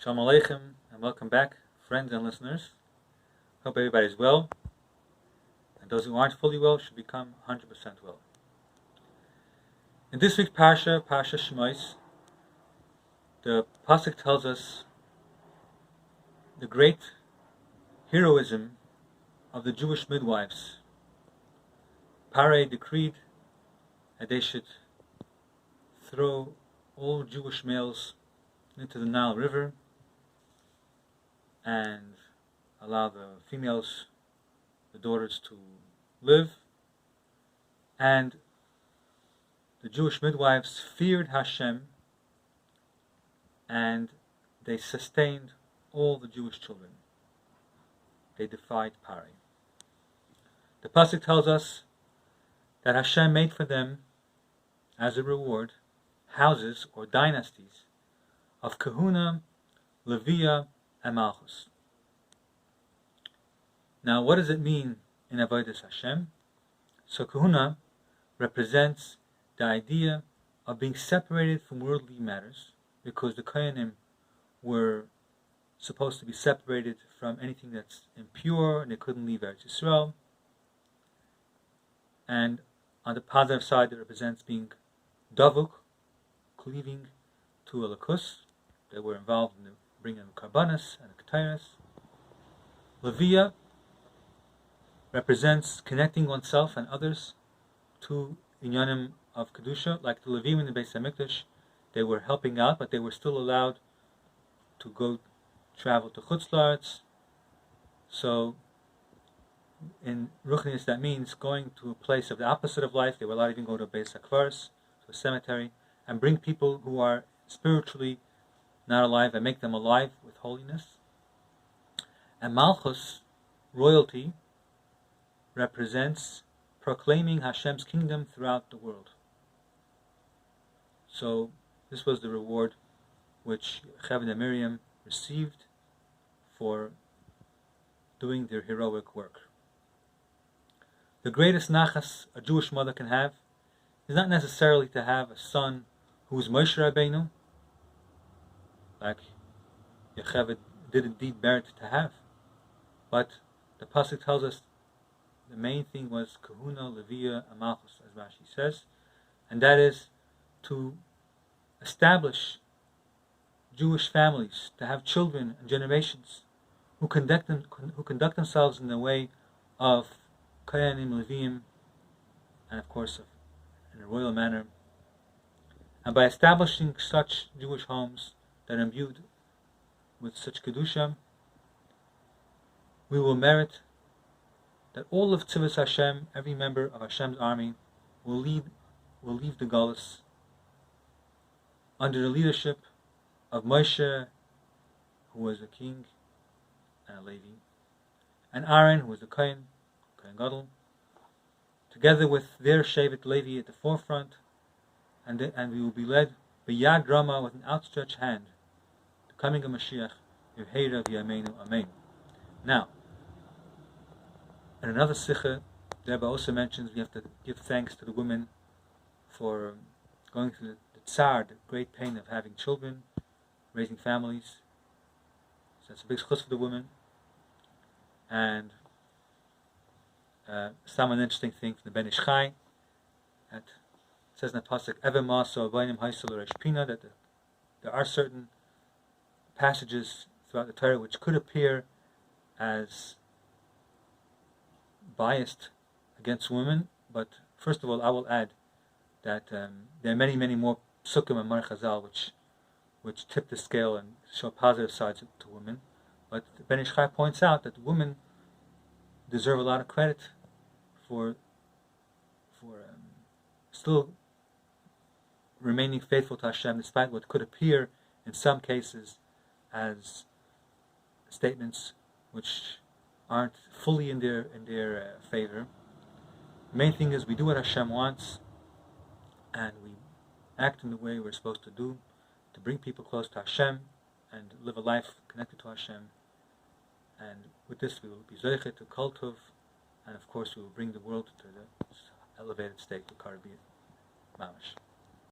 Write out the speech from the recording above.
Shalom Aleichem, and welcome back, friends and listeners. Hope everybody's well, and those who aren't fully well should become 100% well. In this week's Parshas Shemos, the Pasuk tells us the great heroism of the Jewish midwives. Parei decreed that they should throw all Jewish males into the Nile River and allow the females, the daughters, to live. And the Jewish midwives feared Hashem, and they sustained all the Jewish children. They defied Parei. The Pasuk tells us that Hashem made for them, as a reward, houses or dynasties of Kahuna, Leviah, and Malchus. Now, what does it mean in Avodas Hashem? So Kahuna represents the idea of being separated from worldly matters, because the Kohanim were supposed to be separated from anything that's impure, and they couldn't leave Eretz Yisrael. And on the positive side, it represents being davuk, cleaving to a lakus. They were involved in bringing the karbanas and the ketairas. Leviah represents connecting oneself and others to inyanim of kedusha, like the Levim in the Beis Hamikdash. They were helping out, but they were still allowed to go travel to Chutz La'aretz. So, in Ruchnius, that means going to a place of the opposite of life. They were allowed to even go to a Beis HaKvaros, to a cemetery, and bring people who are spiritually not alive and make them alive with holiness. And Malchus, royalty, represents proclaiming Hashem's kingdom throughout the world. So this was the reward which Cheved and Miriam received for doing their heroic work. The greatest nachas a Jewish mother can have is not necessarily to have a son who is Moshe Rabbeinu, like Yocheved did indeed merit to have. But the Pasuk tells us the main thing was Kahuna, Leviah, and Malchus, as Rashi says, and that is to establish Jewish families, to have children and generations who conduct themselves in the way of Kohanim, Levim, and of course in a royal manner. And by establishing such Jewish homes that are imbued with such kedusha, we will merit that all of Tzivos Hashem, every member of Hashem's army, will leave the Galus under the leadership of Moshe, who was a king and a Levi, and Aaron, who was the Kohen Gadol, together with their Shevet Levi at the forefront, and we will be led b'yad rama, with an outstretched hand, the coming of Mashiach, Yevheira v'yameinu, Amen. Now, in another sikha, the Rebbe also mentions we have to give thanks to the women for going through the tsar, the great pain of having children, raising families. So it's a big chus for the women. And some an interesting thing from the Ben Ish Chai, that says in the pasuk, "Ever maso abayim haisel resh pina," that there are certain passages throughout the Torah which could appear as biased against women, but first of all, I will add that there are many, many more psukim and Mar Chazal which tip the scale and show positive sides to women. But Ben Ish Chai points out that women deserve a lot of credit for still remaining faithful to Hashem, despite what could appear in some cases as statements which aren't fully in their favor. The main thing is we do what Hashem wants, and we act in the way we're supposed to do, to bring people close to Hashem and live a life connected to Hashem. And with this, we will be zeichet to kol tov, and of course, we will bring the world to the elevated state of Karabiyah Mamash.